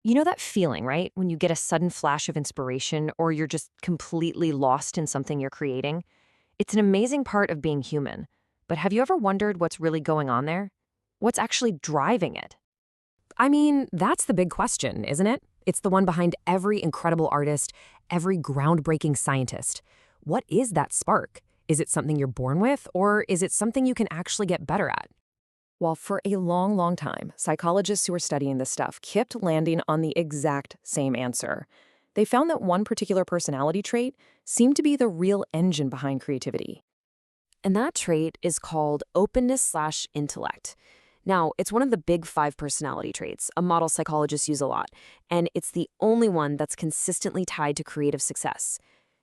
You know that feeling, right? When you get a sudden flash of inspiration or you're just completely lost in something you're creating? It's an amazing part of being human. But have you ever wondered what's really going on there? What's actually driving it? I mean, that's the big question, isn't it? It's the one behind every incredible artist, every groundbreaking scientist. What is that spark? Is it something you're born with, or is it something you can actually get better at? Well, for a long, long time, psychologists who were studying this stuff kept landing on the exact same answer. They found that one particular personality trait seemed to be the real engine behind creativity. And that trait is called openness/intellect. Now, it's one of the big five personality traits, a model psychologists use a lot, and it's the only one that's consistently tied to creative success.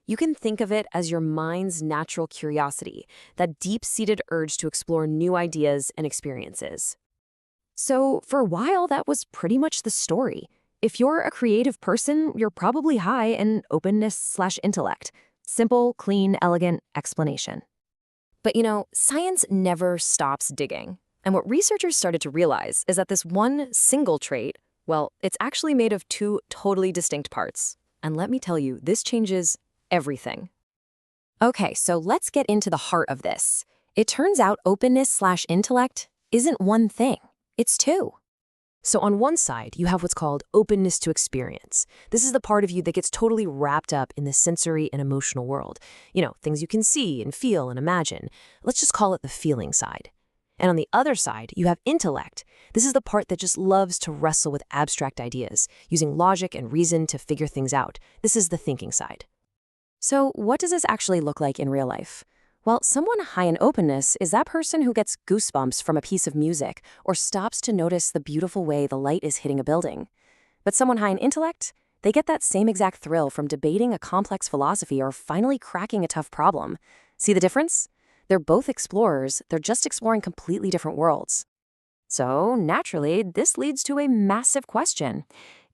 You can think of it as your mind's natural curiosity, that deep-seated urge to explore new ideas and experiences. So, for a while, that was pretty much the story. If you're a creative person, you're probably high in openness/intellect. Simple, clean, elegant explanation. But science never stops digging. And what researchers started to realize is that this one single trait, well, it's actually made of two totally distinct parts. And let me tell you, this changes everything. Okay, so let's get into the heart of this. It turns out openness/intellect isn't one thing, it's two. So on one side, you have what's called openness to experience. This is the part of you that gets totally wrapped up in the sensory and emotional world. Things you can see and feel and imagine. Let's just call it the feeling side. And on the other side, you have intellect. This is the part that just loves to wrestle with abstract ideas, using logic and reason to figure things out. This is the thinking side. So what does this actually look like in real life? Well, someone high in openness is that person who gets goosebumps from a piece of music or stops to notice the beautiful way the light is hitting a building. But someone high in intellect, they get that same exact thrill from debating a complex philosophy or finally cracking a tough problem. See the difference? They're both explorers, they're just exploring completely different worlds. So, naturally, this leads to a massive question.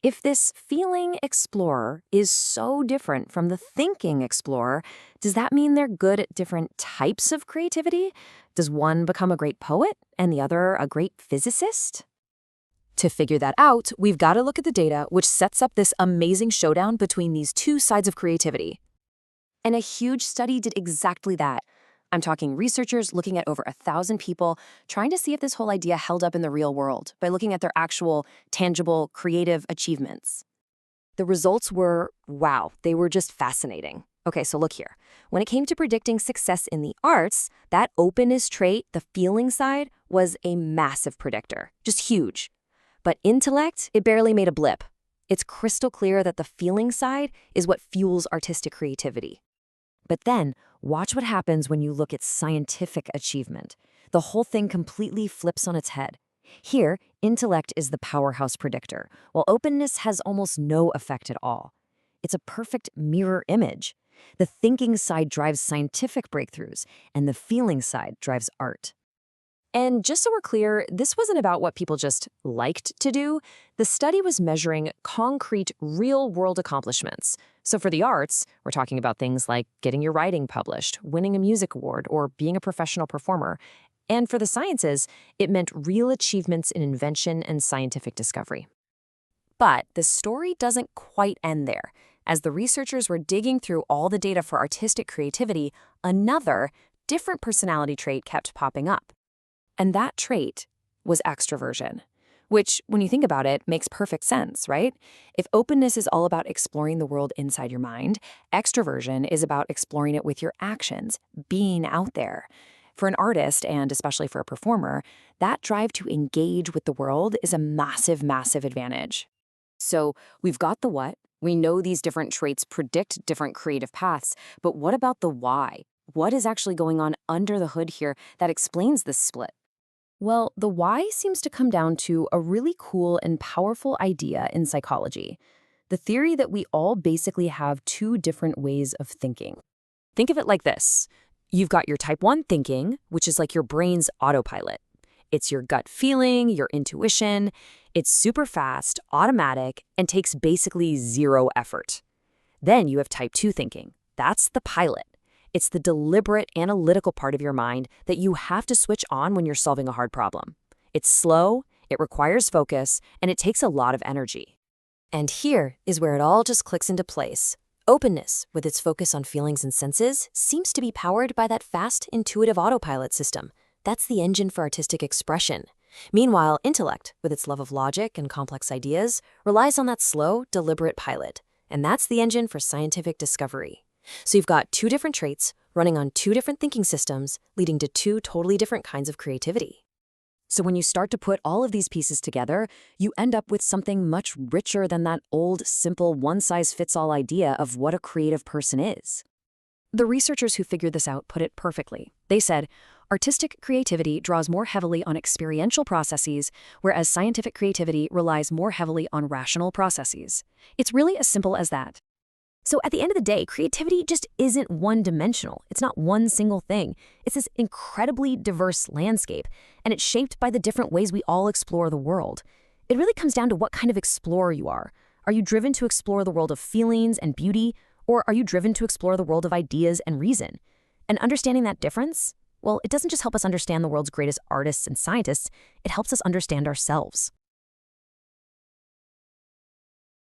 If this feeling explorer is so different from the thinking explorer, does that mean they're good at different types of creativity? Does one become a great poet and the other a great physicist? To figure that out, we've got to look at the data which sets up this amazing showdown between these two sides of creativity. And a huge study did exactly that. I'm talking researchers looking at over 1,000 people, trying to see if this whole idea held up in the real world by looking at their actual, tangible, creative achievements. The results were, wow, they were just fascinating. Okay, so look here. When it came to predicting success in the arts, that openness trait, the feeling side, was a massive predictor, just huge. But intellect, it barely made a blip. It's crystal clear that the feeling side is what fuels artistic creativity. But then, watch what happens when you look at scientific achievement. The whole thing completely flips on its head. Here, intellect is the powerhouse predictor, while openness has almost no effect at all. It's a perfect mirror image. The thinking side drives scientific breakthroughs, and the feeling side drives art. And just so we're clear, this wasn't about what people just liked to do. The study was measuring concrete, real-world accomplishments. So for the arts, we're talking about things like getting your writing published, winning a music award, or being a professional performer. And for the sciences, it meant real achievements in invention and scientific discovery. But the story doesn't quite end there. As the researchers were digging through all the data for artistic creativity, another, different personality trait kept popping up. And that trait was extroversion, which, when you think about it, makes perfect sense, right? If openness is all about exploring the world inside your mind, extroversion is about exploring it with your actions, being out there. For an artist, and especially for a performer, that drive to engage with the world is a massive, massive advantage. So we've got the what. We know these different traits predict different creative paths, but what about the why? What is actually going on under the hood here that explains this split? Well, the why seems to come down to a really cool and powerful idea in psychology. The theory that we all basically have two different ways of thinking. Think of it like this. You've got your type 1 thinking, which is like your brain's autopilot. It's your gut feeling, your intuition. It's super fast, automatic, and takes basically zero effort. Then you have type 2 thinking. That's the pilot. It's the deliberate, analytical part of your mind that you have to switch on when you're solving a hard problem. It's slow, it requires focus, and it takes a lot of energy. And here is where it all just clicks into place. Openness, with its focus on feelings and senses, seems to be powered by that fast, intuitive autopilot system. That's the engine for artistic expression. Meanwhile, intellect, with its love of logic and complex ideas, relies on that slow, deliberate pilot. And that's the engine for scientific discovery. So you've got two different traits running on two different thinking systems, leading to two totally different kinds of creativity. So when you start to put all of these pieces together, you end up with something much richer than that old, simple, one-size-fits-all idea of what a creative person is. The researchers who figured this out put it perfectly. They said, artistic creativity draws more heavily on experiential processes, whereas scientific creativity relies more heavily on rational processes. It's really as simple as that. So at the end of the day, creativity just isn't one-dimensional. It's not one single thing. It's this incredibly diverse landscape, and it's shaped by the different ways we all explore the world. It really comes down to what kind of explorer you are. Are you driven to explore the world of feelings and beauty, or are you driven to explore the world of ideas and reason? And understanding that difference, well, it doesn't just help us understand the world's greatest artists and scientists, it helps us understand ourselves.